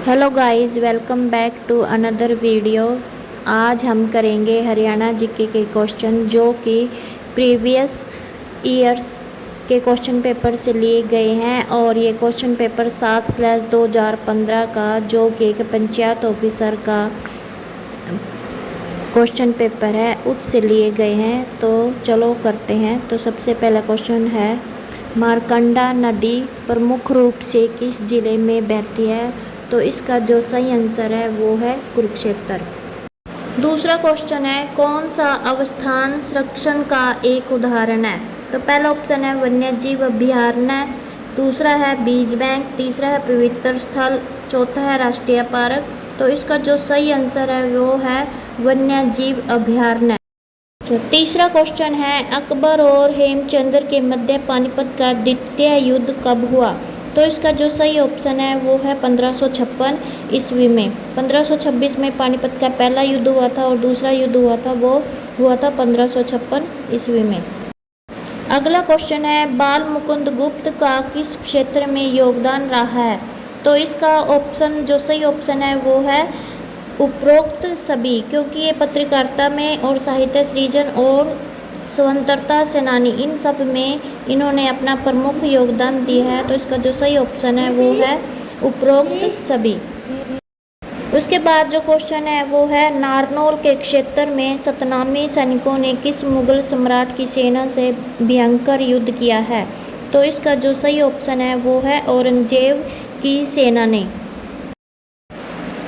Hello guys, welcome back to another video. आज हम करेंगे हरियाणा जीके के क्वेश्चन जो कि प्रीवियस ईयर्स के क्वेश्चन पेपर से लिए गए हैं और ये क्वेश्चन पेपर 7/2015 का जो कि एक पंचायत ऑफिसर का क्वेश्चन पेपर है उससे लिए गए हैं। तो चलो करते हैं। तो सबसे पहला क्वेश्चन है, मारकंडा नदी प्रमुख रूप से किस जिले में बहती है? तो इसका जो सही आंसर है वो है कुरुक्षेत्र। दूसरा क्वेश्चन है, कौन सा अवस्थान संरक्षण का एक उदाहरण है? तो पहला ऑप्शन है वन्य जीव अभयारण्य, दूसरा है बीज बैंक, तीसरा है पवित्र स्थल, चौथा है राष्ट्रीय पार्क। तो इसका जो सही आंसर है वो है वन्य जीव अभयारण्य। तीसरा क्वेश्चन है, अकबर और हेमचंद्र के मध्य पानीपत का द्वितीय युद्ध कब हुआ? तो इसका जो सही ऑप्शन है वो है 1556 ईस्वी में। 1526 में पानीपत का पहला युद्ध हुआ था और दूसरा युद्ध हुआ था 1556 ईस्वी में। अगला क्वेश्चन है, बाल मुकुंद गुप्त का किस क्षेत्र में योगदान रहा है? तो इसका ऑप्शन जो सही ऑप्शन है वो है उपरोक्त सभी, क्योंकि ये पत्रकारिता में और साहित्य सृजन और स्वतंत्रता सेनानी इन सब में इन्होंने अपना प्रमुख योगदान दिया है। तो इसका जो सही ऑप्शन है वो है उपरोक्त सभी। उसके बाद जो क्वेश्चन है वो है, नारनौल के क्षेत्र में सतनामी सैनिकों ने किस मुगल सम्राट की सेना से भयंकर युद्ध किया है? तो इसका जो सही ऑप्शन है वो है औरंगजेब की सेना ने।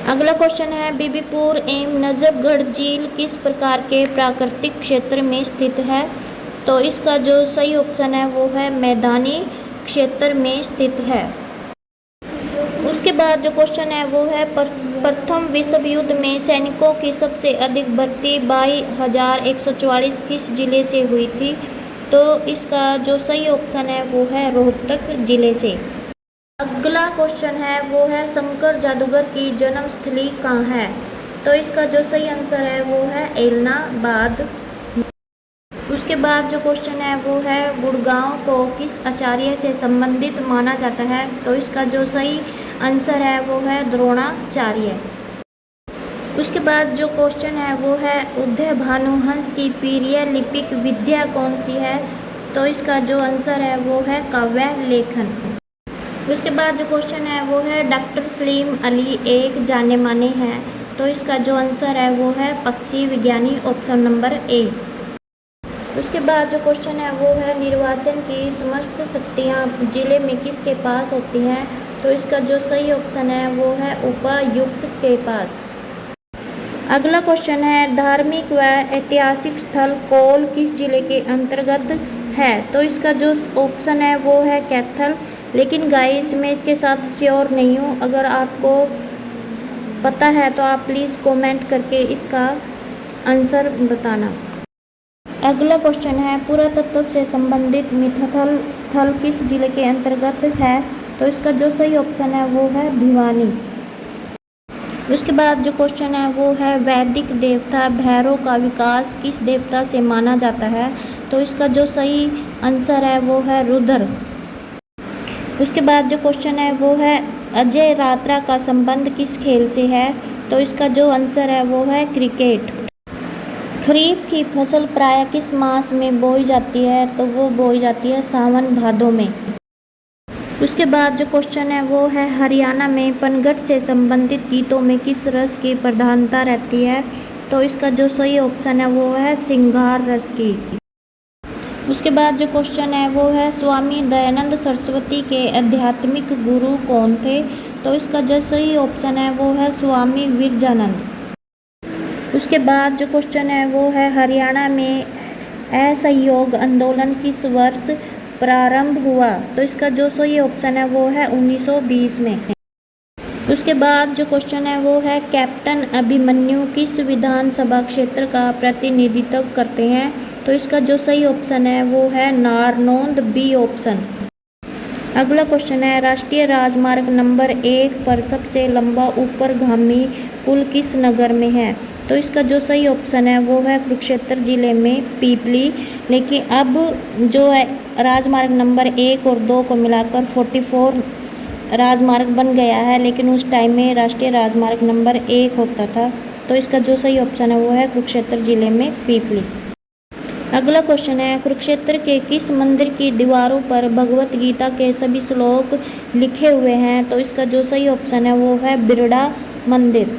अगला क्वेश्चन है, बीबीपुर एवं नजफगढ़ झील किस प्रकार के प्राकृतिक क्षेत्र में स्थित है? तो इसका जो सही ऑप्शन है वो है मैदानी क्षेत्र में स्थित है। उसके बाद जो क्वेश्चन है वो है, प्रथम विश्व युद्ध में सैनिकों की सबसे अधिक भर्ती 22,144 किस जिले से हुई थी? तो इसका जो सही ऑप्शन है वो है रोहतक जिले से। अगला क्वेश्चन है वो है, शंकर जादूगर की जन्मस्थली कहाँ है? तो इसका जो सही आंसर है वो है एलनाबाद। उसके बाद जो क्वेश्चन है वो है, गुड़गांव को किस आचार्य से संबंधित माना जाता है? तो इसका जो सही आंसर है वो है द्रोणाचार्य। उसके बाद जो क्वेश्चन है वो है, उदय भानुहंस की प्रिय लिपिक विद्या कौन सी है? तो इसका जो आंसर है वो है काव्य लेखन। उसके बाद जो क्वेश्चन है वो है, डॉक्टर सलीम अली एक जाने माने हैं। तो इसका जो आंसर है वो है पक्षी विज्ञानी, ऑप्शन नंबर ए। उसके बाद जो क्वेश्चन है वो है, निर्वाचन की समस्त शक्तियाँ जिले में किसके पास होती हैं? तो इसका जो सही ऑप्शन है वो है उपायुक्त के पास। अगला क्वेश्चन है, धार्मिक व ऐतिहासिक स्थल कौल किस जिले के अंतर्गत है? तो इसका जो ऑप्शन है वो है कैथल। लेकिन गाइस मैं इसके साथ श्योर नहीं हूँ, अगर आपको पता है तो आप प्लीज़ कमेंट करके इसका आंसर बताना। अगला क्वेश्चन है, पुरातत्व से संबंधित मिथल स्थल किस जिले के अंतर्गत है? तो इसका जो सही ऑप्शन है वो है भिवानी। उसके बाद जो क्वेश्चन है वो है, वैदिक देवता भैरव का विकास किस देवता से माना जाता है? तो इसका जो सही आंसर है वो है रुद्र। उसके बाद जो क्वेश्चन है वो है, अजय रात्रा का संबंध किस खेल से है? तो इसका जो आंसर है वो है क्रिकेट। खरीफ की फसल प्रायः किस मास में बोई जाती है? तो वो बोई जाती है सावन भादों में। उसके बाद जो क्वेश्चन है वो है, हरियाणा में पनघट से संबंधित गीतों में किस रस की प्रधानता रहती है? तो इसका जो सही ऑप्शन है वो है श्रृंगार रस की। उसके बाद जो क्वेश्चन है वो है, स्वामी दयानंद सरस्वती के आध्यात्मिक गुरु कौन थे? तो इसका जो सही ऑप्शन है वो है स्वामी विरजानंद। उसके बाद जो क्वेश्चन है वो है, हरियाणा में असहयोग आंदोलन किस वर्ष प्रारंभ हुआ? तो इसका जो सही ऑप्शन है वो है 1920 में। उसके बाद जो क्वेश्चन है वो है, कैप्टन अभिमन्यु किस विधानसभा क्षेत्र का प्रतिनिधित्व करते हैं? तो इसका जो सही ऑप्शन है वो है नारनौंद, बी ऑप्शन। अगला क्वेश्चन है, राष्ट्रीय राजमार्ग नंबर 1 पर सबसे लंबा ऊपरगामी पुल किस नगर में है? तो इसका जो सही ऑप्शन है वो है कुरुक्षेत्र जिले में पीपली। लेकिन अब जो है राजमार्ग नंबर 1 और 2 को मिलाकर 44 राजमार्ग बन गया है, लेकिन उस टाइम में राष्ट्रीय राजमार्ग नंबर 1 होता था। तो इसका जो सही ऑप्शन है वो है कुरुक्षेत्र जिले में पीपली। अगला क्वेश्चन है, कुरुक्षेत्र के किस मंदिर की दीवारों पर भगवत गीता के सभी श्लोक लिखे हुए हैं? तो इसका जो सही ऑप्शन है वो है बिरड़ा मंदिर।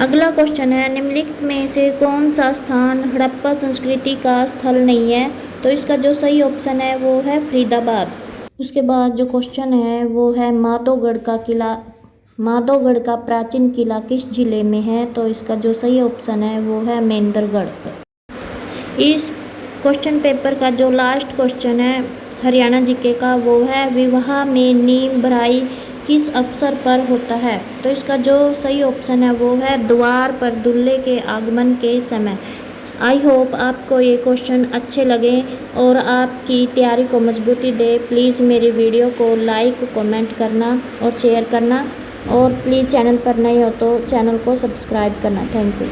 अगला क्वेश्चन है, निम्नलिखित में से कौन सा स्थान हड़प्पा संस्कृति का स्थल नहीं है? तो इसका जो सही ऑप्शन है वो है फरीदाबाद। उसके बाद जो क्वेश्चन है वो है माधोगढ़ का प्राचीन किला किस जिले में है? तो इसका जो सही ऑप्शन है वो है महेंद्रगढ़। इस क्वेश्चन पेपर का जो लास्ट क्वेश्चन है हरियाणा जीके का वो है, विवाह में नींव भराई किस अवसर पर होता है? तो इसका जो सही ऑप्शन है वो है द्वार पर दूल्हे के आगमन के समय। आई होप आपको ये क्वेश्चन अच्छे लगे और आपकी तैयारी को मजबूती दे। प्लीज़ मेरी वीडियो को लाइक कमेंट करना और शेयर करना, और प्लीज़ चैनल पर नए हो तो चैनल को सब्सक्राइब करना। Thank you.